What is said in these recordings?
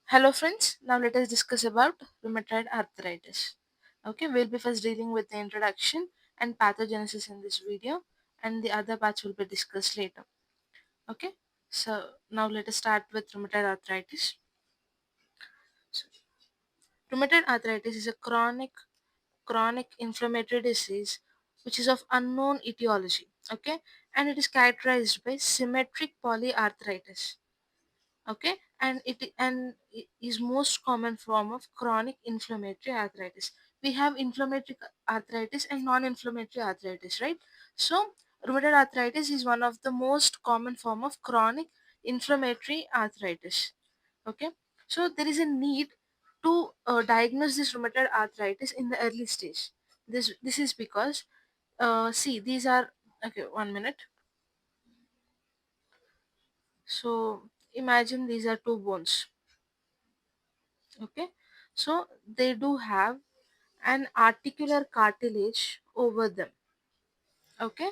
Hello friends, now let us discuss about rheumatoid arthritis. Okay, we'll be first dealing with the introduction and pathogenesis in this video, and the other parts will be discussed later. Okay, so now let us start with rheumatoid arthritis. So, rheumatoid arthritis is a chronic inflammatory disease which is of unknown etiology. Okay, and it is characterized by symmetric polyarthritis. Okay, and it is most common form of chronic inflammatory arthritis. We have inflammatory arthritis and non-inflammatory arthritis, right? So rheumatoid arthritis is one of the most common form of chronic inflammatory arthritis. Okay, so there is a need to diagnose this rheumatoid arthritis in the early stage. This is because see, these are, okay, 1 minute. So imagine these are two bones. Okay, so they do have an articular cartilage over them. Okay,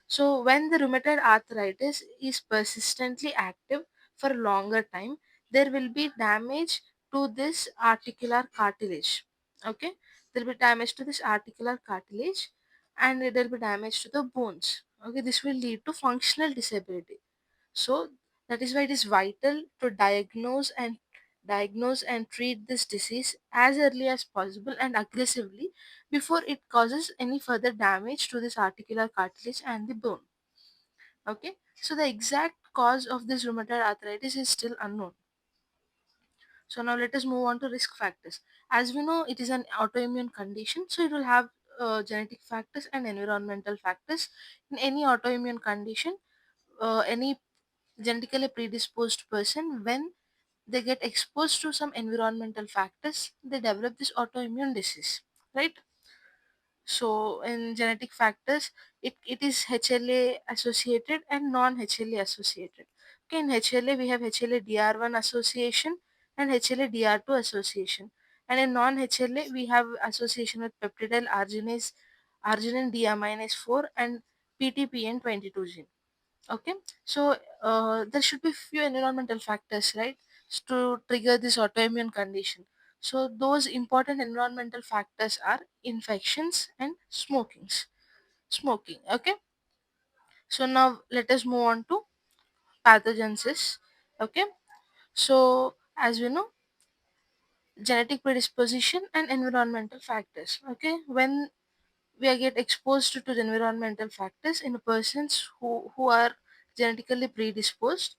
so when the rheumatoid arthritis is persistently active for a longer time, there will be damage to this articular cartilage. Okay, there will be damage to this articular cartilage, and there will be damage to the bones. Okay, this will lead to functional disability. So that is why it is vital to diagnose and treat this disease as early as possible and aggressively before it causes any further damage to this articular cartilage and the bone. Okay, so the exact cause of this rheumatoid arthritis is still unknown. So now let us move on to risk factors. As we know, it is an autoimmune condition, so it will have genetic factors and environmental factors. In any autoimmune condition, any genetically predisposed person, when they get exposed to some environmental factors, they develop this autoimmune disease, right? So in genetic factors, it is HLA associated and non-HLA associated. Okay, in HLA we have HLA-DR1 association and HLA-DR2 association, and in non-HLA we have association with peptidyl arginase, arginine deaminase 4, and PTPN22 gene. Okay, so there should be few environmental factors, right, to trigger this autoimmune condition. So those important environmental factors are infections and smoking. Okay, so now let us move on to pathogenesis. Okay, so as we know, genetic predisposition and environmental factors. Okay, when we get exposed to the environmental factors in persons who are genetically predisposed,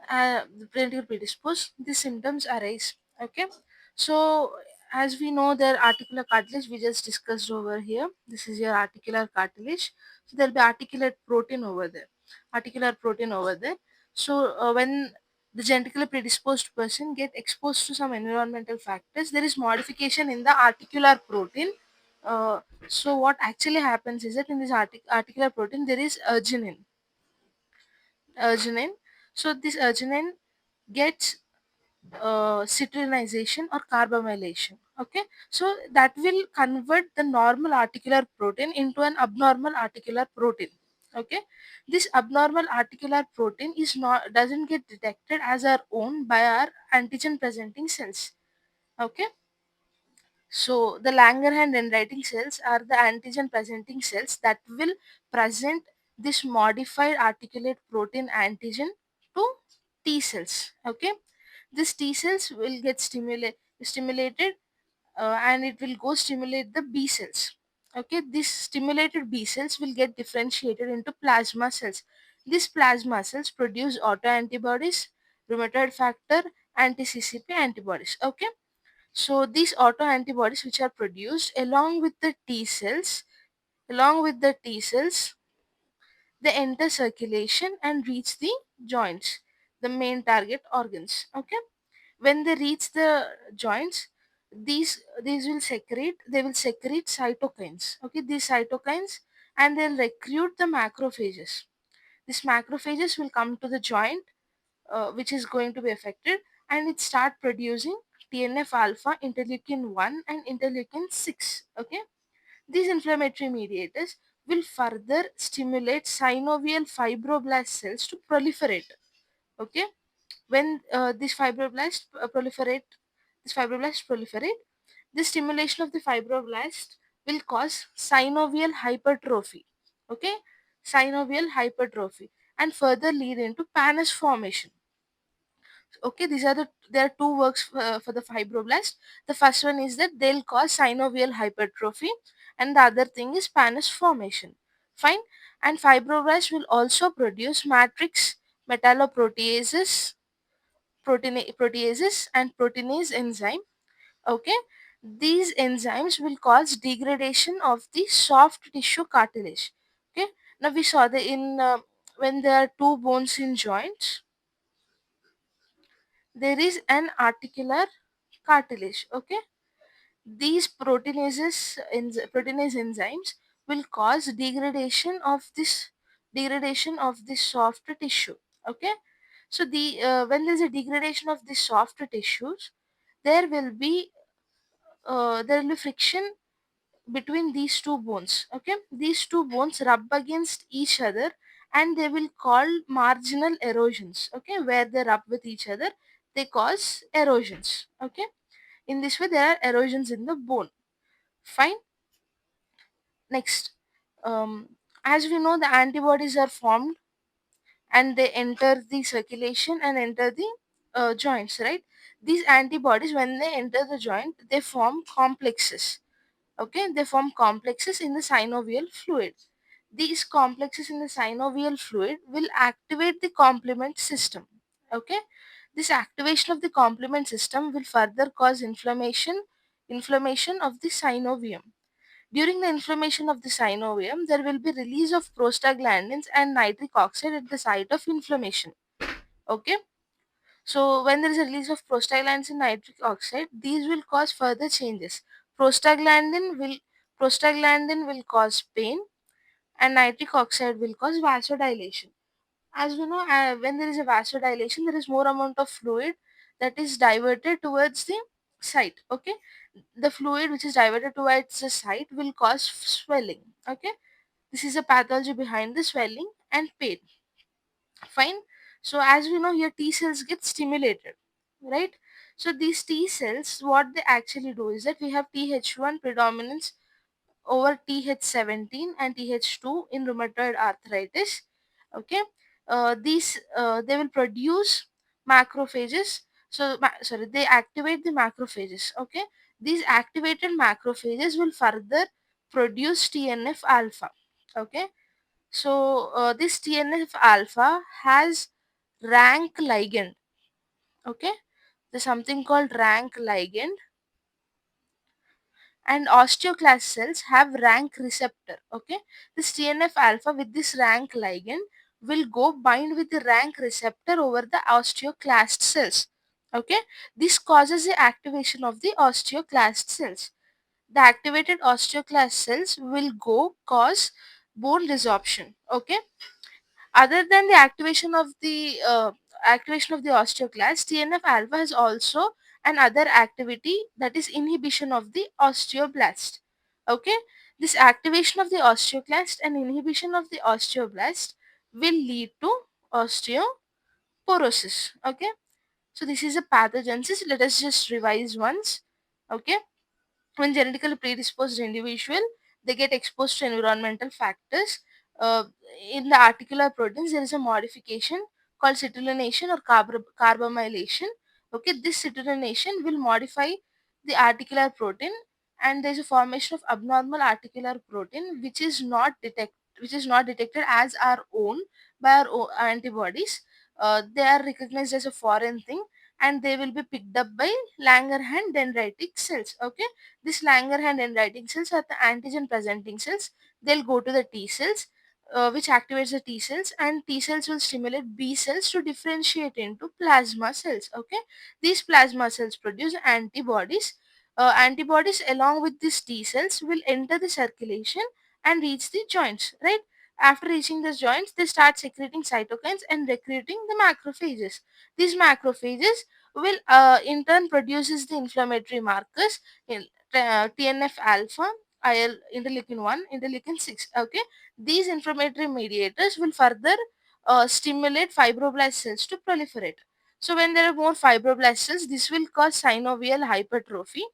genetically predisposed, the symptoms arise. Okay, so as we know, their articular cartilage we just discussed over here. This is your articular cartilage. So there'll be articulate protein over there. Articular protein over there. So when the genetically predisposed person get exposed to some environmental factors, there is modification in the articular protein. So what actually happens is that in this articular protein there is arginine. So this arginine gets citrinization or carbamylation. Okay, so that will convert the normal articular protein into an abnormal articular protein. Okay, this abnormal articular protein is not doesn't get detected as our own by our antigen presenting cells. Okay, so the Langerhans dendritic cells are the antigen presenting cells that will present this modified articulate protein antigen to T cells. Okay, this T cells will get stimulated, and it will go stimulate the B cells. Okay, these stimulated B cells will get differentiated into plasma cells. These plasma cells produce autoantibodies, rheumatoid factor, anti-CCP antibodies. Okay, so these autoantibodies which are produced along with the T cells, they enter circulation and reach the joints, the main target organs. Okay, when they reach the joints, these will secrete they will secrete cytokines. Okay, these cytokines, and they'll recruit the macrophages. These macrophages will come to the joint, which is going to be affected, and it start producing TNF alpha, interleukin 1 and interleukin 6. Okay, these inflammatory mediators will further stimulate synovial fibroblast cells to proliferate. Okay, when these fibroblasts proliferate, the stimulation of the fibroblast will cause synovial hypertrophy. Okay, synovial hypertrophy, and further lead into pannus formation. Okay, there are two works for the fibroblast. The first one is that they'll cause synovial hypertrophy, and the other thing is pannus formation. Fine. And fibroblasts will also produce matrix metalloproteases, proteases and proteinase enzyme. Okay, these enzymes will cause degradation of the soft tissue cartilage. Okay, now we saw that in when there are two bones in joints, there is an articular cartilage. Okay, these proteinase enzymes will cause degradation of this soft tissue. Okay, so the when there is a degradation of the soft tissues, there will be friction between these two bones. Okay, these two bones rub against each other, and they will call marginal erosions. Okay, where they rub with each other, they cause erosions. Okay, in this way there are erosions in the bone. Fine. Next, as we know, the antibodies are formed and they enter the circulation and enter the joints, right? These antibodies, when they enter the joint, they form complexes. Okay, they form complexes in the synovial fluid. These complexes in the synovial fluid will activate the complement system. Okay, this activation of the complement system will further cause inflammation of the synovium. During the inflammation of the synovium, there will be release of prostaglandins and nitric oxide at the site of inflammation. Okay, so when there is a release of prostaglandins and nitric oxide, these will cause further changes. Prostaglandin will prostaglandin will cause pain, and nitric oxide will cause vasodilation. As we know, when there is a vasodilation, there is more amount of fluid that is diverted towards the site. Okay, the fluid which is diverted towards the site will cause swelling. Okay, this is a pathology behind the swelling and pain. Fine. So as we know here, T cells get stimulated, right? So these T cells, what they actually do is that we have Th1 predominance over Th17 and Th2 in rheumatoid arthritis. Okay, these they will produce macrophages. So sorry, they activate the macrophages. Okay, these activated macrophages will further produce TNF alpha. Okay, so this TNF alpha has rank ligand. Okay, there's something called rank ligand, and osteoclast cells have rank receptor. Okay, this TNF alpha with this rank ligand will go bind with the rank receptor over the osteoclast cells. Okay, this causes the activation of the osteoclast cells. The activated osteoclast cells will go cause bone resorption. Okay, other than the activation of the osteoclast, TNF alpha has also another activity, that is inhibition of the osteoblast. Okay, this activation of the osteoclast and inhibition of the osteoblast will lead to osteoporosis. Okay, so this is a pathogenesis. Let us just revise once. Okay, when genetically predisposed individual, they get exposed to environmental factors. uh, in the articular proteins, there is a modification called citrullation or carbamylation. Okay, this citrullation will modify the articular protein, and there is a formation of abnormal articular protein which is not detected as our own by our antibodies. They are recognized as a foreign thing, and they will be picked up by Langerhans dendritic cells. Okay, this Langerhans dendritic cells are the antigen presenting cells. They'll go to the T cells, which activates the T cells, and T cells will stimulate B cells to differentiate into plasma cells. Okay, these plasma cells produce antibodies. Antibodies along with these T cells will enter the circulation and reach the joints. Right. After reaching the joints, they start secreting cytokines and recruiting the macrophages. These macrophages will in turn produces the inflammatory markers in TNF alpha, IL, interleukin 1, interleukin 6. Okay, these inflammatory mediators will further stimulate fibroblast cells to proliferate. So when there are more fibroblast cells, this will cause synovial hypertrophy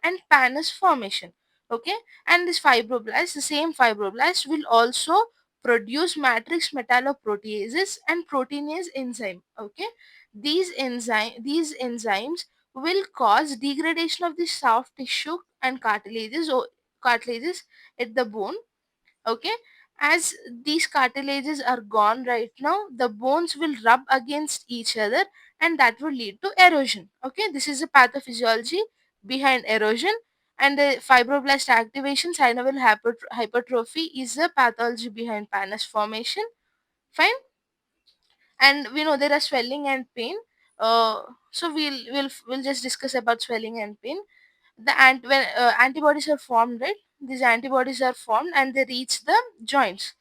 and pannus formation. Okay, and this fibroblast, the same fibroblast, will also produce matrix metalloproteases and proteinase enzyme. Okay, these enzymes will cause degradation of the soft tissue and cartilages at the bone. Okay, as these cartilages are gone right now, the bones will rub against each other, and that will lead to erosion. Okay, this is the pathophysiology behind erosion. And the fibroblast activation, synovial hypertrophy is the pathology behind pannus formation. Fine. And we know there are swelling and pain. So we'll just discuss about swelling and pain. When antibodies are formed, right, these antibodies are formed and they reach the joints.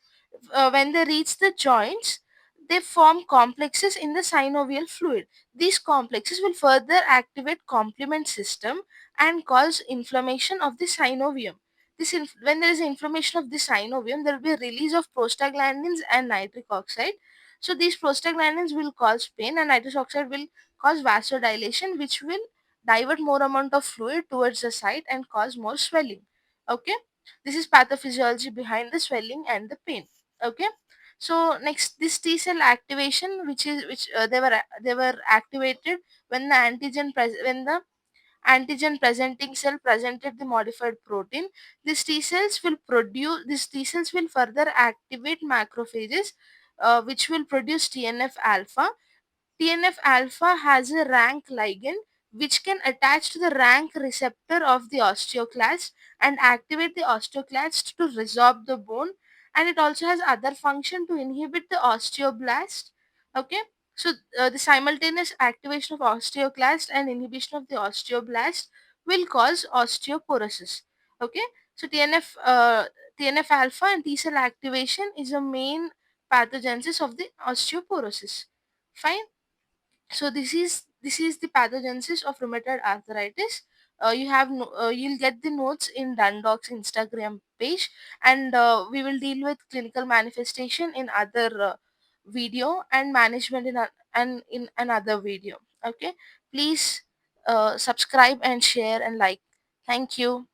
When they reach the joints, they form complexes in the synovial fluid. These complexes will further activate complement system and cause inflammation of the synovium. When there is inflammation of the synovium, there will be a release of prostaglandins and nitric oxide. So these prostaglandins will cause pain, and nitric oxide will cause vasodilation, which will divert more amount of fluid towards the site and cause more swelling. Okay, this is pathophysiology behind the swelling and the pain. Okay, so next, this T cell activation, which they were activated when the antigen presenting cell presented the modified protein. These T cells will further activate macrophages, which will produce TNF alpha. TNF alpha has a rank ligand which can attach to the rank receptor of the osteoclast and activate the osteoclast to resorb the bone, and it also has other function to inhibit the osteoblast. Okay, so the simultaneous activation of osteoclast and inhibition of the osteoblast will cause osteoporosis. Okay, so TNF alpha and T cell activation is a main pathogenesis of the osteoporosis. Fine. So this is the pathogenesis of rheumatoid arthritis. You'll get the notes in Dundalk's Instagram page, and we will deal with clinical manifestation in other video, and management in another video. Okay, please subscribe and share and like. Thank you.